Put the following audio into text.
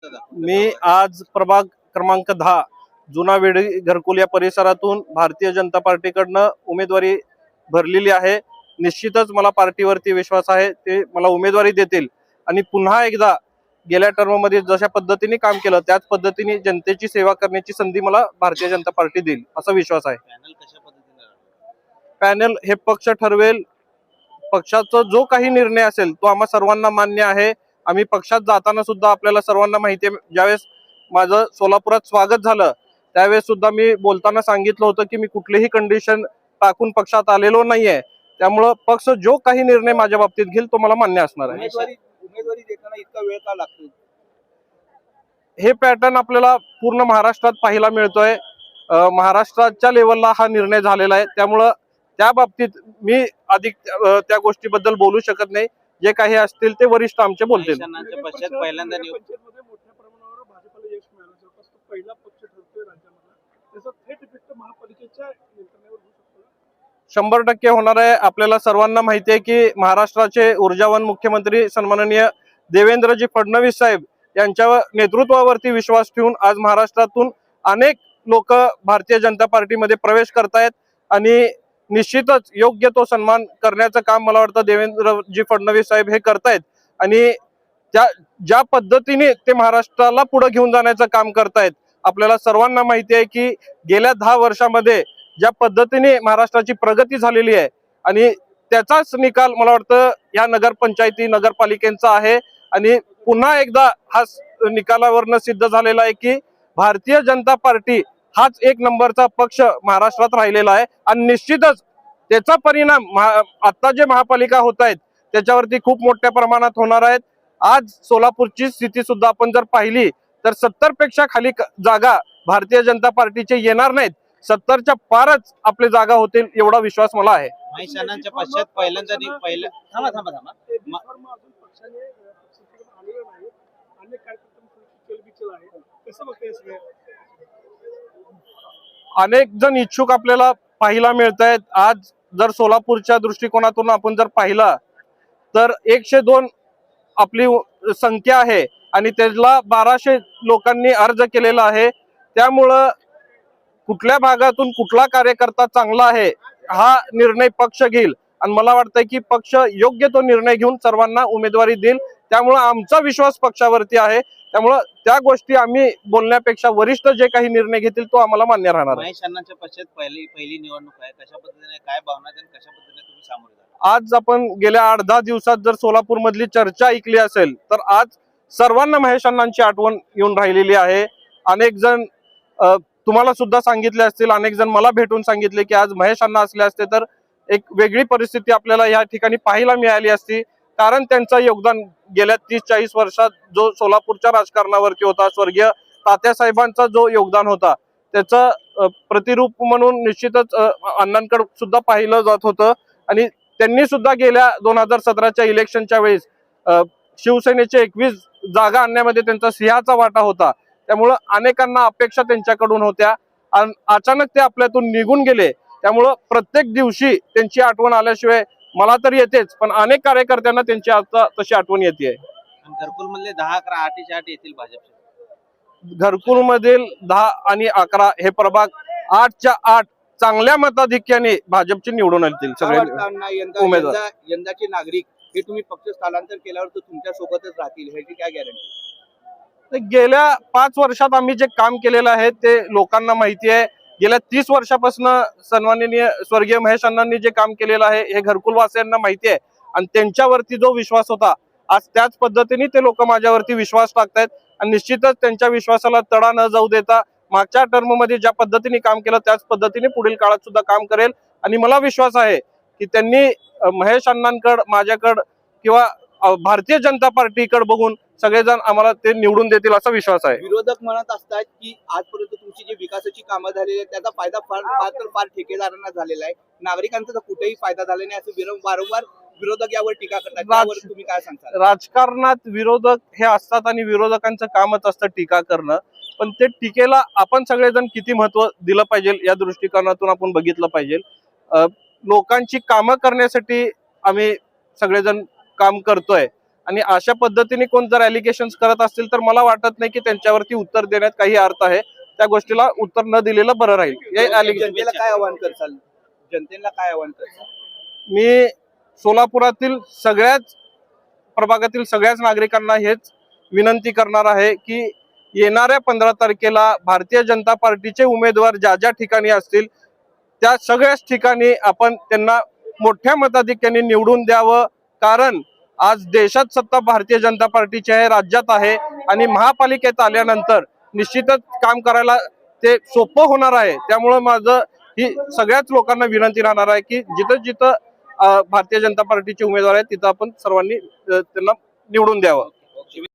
मी आज प्रभाग क्रमांक 10 जुना वेडी घरकुल या परिसरातून भारतीय जनता पार्टीकडनं उमेदवारी भरलेली आहे। निश्चितच मला पार्टीवरती विश्वास आहे, ते मला उमेदवारी देतील आणि पुन्हा एकदा गेल्या टर्म मध्ये जशा पद्धतीने काम केलं त्याच पद्धतीने जनतेची सेवा करण्याची संधी मला भारतीय जनता पार्टी देईल असा विश्वास आहे। पॅनल हे पक्ष ठरवेल, पक्षाचा जो काही निर्णय असेल तो आम्हा सर्वांना मान्य आहे। आम्ही पक्षात जाताना सुद्धा आपल्याला सर्वांना माहिती आहे, ज्यावेळेस माझं सोलापुरात स्वागत झालं त्यावेळेस सुद्धा मी बोलताना सांगितलं होतं की मी कुठलीही कंडिशन टाकून पक्षात आलेलो नाहीये, त्यामुळे पक्ष जो काही निर्णय माझ्या बाबतीत घेईल तो मला मान्य असणार आहे। उमेदवारी देताना इतका वेळ का लागतो? हे पॅटर्न आपल्याला पूर्ण महाराष्ट्रात पाहायला मिळतोय। महाराष्ट्राच्या लेवलला हा निर्णय झालेला आहे, त्यामुळे त्या बाबतीत मी अधिक त्या गोष्टीबद्दल बोलू शकत नाही। जे काही असतील ते वरिष्ठ आमचे बोलतील। पहिल्यांदा 100% होणार आहे। आपल्याला सर्वांना माहिती आहे की महाराष्ट्राचे ऊर्जावान मुख्यमंत्री सन्माननीय देवेंद्रजी फडणवीस साहेब यांच्या नेतृत्वावरती विश्वास ठेवून आज महाराष्ट्रातून अनेक लोक भारतीय जनता पार्टीमध्ये प्रवेश करतायत आणि निश्चितच योग्य तो सन्मान करण्याचं काम मला वाटतं देवेंद्रजी फडणवीस साहेब हे करतायत आणि ज्या पद्धतीने ते महाराष्ट्राला पुढे घेऊन जाण्याचं काम करतायत। आपल्याला सर्वांना माहिती आहे की गेल्या 10 वर्षामध्ये ज्या पद्धतीने महाराष्ट्राची प्रगती झालेली आहे आणि त्याचाच निकाल मला वाटतं या नगरपंचायती नगरपालिकेचा आहे आणि पुन्हा एकदा हा निकालावरनं सिद्ध झालेला आहे की भारतीय जनता पार्टी हाच एक नंबरचा पक्ष महाराष्ट्रात राहिलेला आहे आणि निश्चितच त्याचा परिणाम आता जे महापालिका होत आहेत त्याच्यावरती खूप मोठ्या प्रमाणात होणार आहेत। आज सोलापूरची स्थिती सुद्धा आपण जर पाहिली तर 70 पेक्षा खाली जागा भारतीय जनता पार्टीचे येणार नाहीत, 70च्या पारच आपले जागा होतील एवढा विश्वास मला आहे। अनेक जण इच्छुक आपल्याला पाहायला मिळत आहेत। आज जर सोलापूरच्या दृष्टिकोनातून आपण जर पाहिला तर 102 आपली संख्या आहे आणि त्याला 1200 लोकांनी अर्ज केलेला आहे। त्यामुळं कुठल्या भागातून कुठला कार्यकर्ता चांगला आहे हा निर्णय पक्ष घेईल आणि मला वाटतंय की पक्ष योग्य तो निर्णय घेऊन सर्वांना उमेदवारी देईल। त्यामुळे आमचा विश्वास पक्षावरती आहे, त्यामुळे त्या गोष्टी आम्ही बोलण्यापेक्षा वरिष्ठ जे काही निर्णय घेतील तो आम्हाला मान्य राहणार आहे। पहिली निवडणूक आहे, कशा पद्धतीने काय भावना आणि कशा पद्धतीने तुम्ही सामोरे जाल? आज आपण गेल्या 8-10 दिवसात जर सोलापूर मधली चर्चा ऐकली असेल तर आज सर्वांना महेश अण्णांची आठवण येऊन राहिलेली आहे। अनेक जण तुम्हाला सुद्धा सांगितले असतील, अनेक जण मला भेटून सांगितले की आज महेश अण्णा असले असते तर एक वेगळी परिस्थिती आपल्याला या ठिकाणी पाहायला मिळाली असती, कारण त्यांचं योगदान गेल्या 30-40 वर्षात जो सोलापूरच्या राजकारणावरती होता, स्वर्गीय तात्यासाहेबांचा जो योगदान होता त्याचं प्रतिरूप म्हणून निश्चितच अण्णांकडे सुद्धा पाहिलं जात होतं आणि त्यांनी सुद्धा गेल्या 2017च्या इलेक्शनच्या वेळेस शिवसेनेचे 21 जागा आणण्यामध्ये त्यांचा सिंहाचा वाटा होता। त्यामुळे अनेकांना अपेक्षा त्यांच्याकडून होत्या आणि अचानक ते आपल्यातून निघून गेले, त्यामुळे प्रत्येक दिवशी त्यांची आठवण आल्याशिवाय मला तर येतेच, पण अनेक कार्यकर्त्यांना त्यांची आता तशी आठवण येते। घरकुल मधले 10-11 8च्या 8 येतील भाजपचे। घरकुल मधील 10 आणि 11 हे प्रभाग 8च्या 8 चांगल्या मताधिक्याने भाजपचे निवडून येतील सगळे उमेदवार। यंदाचे नागरिक हे तुम्ही पक्ष स्थलांतर केल्यावर तुमच्या सोबतच राहतील ह्याची काय गॅरंटी? गेल्या 5 वर्षात आम्ही जे काम केलेलं आहे ते लोकांना माहिती आहे। गेल्या 30 वर्षापासून सन्माननीय स्वर्गीय महेश अण्णांनी जे काम केलेलं आहे हे घरकुल वासियांना माहिती आहे आणि त्यांच्यावरती जो विश्वास होता आज त्याच पद्धतीने ते लोक माझ्यावरती विश्वास टाकतायत आणि निश्चितच त्यांच्या विश्वासाला तडा न जाऊ देता मागच्या टर्म मध्ये ज्या पद्धतीने काम केलं त्याच पद्धतीने पुढील काळात सुद्धा काम करेल आणि मला विश्वास आहे की त्यांनी महेश अण्णांकडे, माझ्याकडे किंवा भारतीय जनता पार्टीकडे बघून सगळेजण आम्हाला ते निवडून देतील असा विश्वास आहे। विरोधक म्हणत असतात की आजपर्यंत तुमची जी विकासाची कामं झालेली आहेत त्याचा फायदा फार ठेकेदारांना झालेला आहे, नागरिकांचा तर कुठेही फायदा झाला नाही असं वारंवार विरोधक यावर टीका करतात, त्यावर तुम्ही काय सांगता? राजकारणात विरोधक हे असतात आणि विरोधकांचं कामच असतं टीका करणं, पण ते टीकेला आपण सगळेजण किती महत्व दिलं पाहिजे या दृष्टिकोनातून आपण बघितलं पाहिजे। लोकांची कामं करण्यासाठी आम्ही सगळेजण काम करतोय आणि अशा पद्धतीने कोण जर अलिगेशन करत असतील तर मला वाटत नाही की त्यांच्यावरती उत्तर देण्यात काही अर्थ आहे. त्या गोष्टीला उत्तर न दिलेलं बरं राहील. हे जनतेला काय आव्हान करसाल? जनतेला काय आव्हान करसाल? मी सोलापुरातील सगळ्याच प्रभागातील सगळ्याच नागरिकांना हेच विनंती करणार आहे की येणाऱ्या 15 तारखेला भारतीय जनता पार्टीचे उमेदवार ज्या ज्या ठिकाणी असतील त्या सगळ्याच ठिकाणी आपण त्यांना मोठ्या मताधिक्याने निवडून द्यावं. कारण आज देशात सत्ता भारतीय जनता पार्टीची आहे, राज्यात आहे आणि महापालिकेत आल्यानंतर निश्चितच काम करायला ते सोपं होणार आहे. त्यामुळे माझं ही सगळ्याच लोकांना विनंती राहणार आहे की जिथं जिथं भारतीय जनता पार्टीचे उमेदवार आहेत तिथं आपण सर्वांनी त्यांना निवडून द्यावं.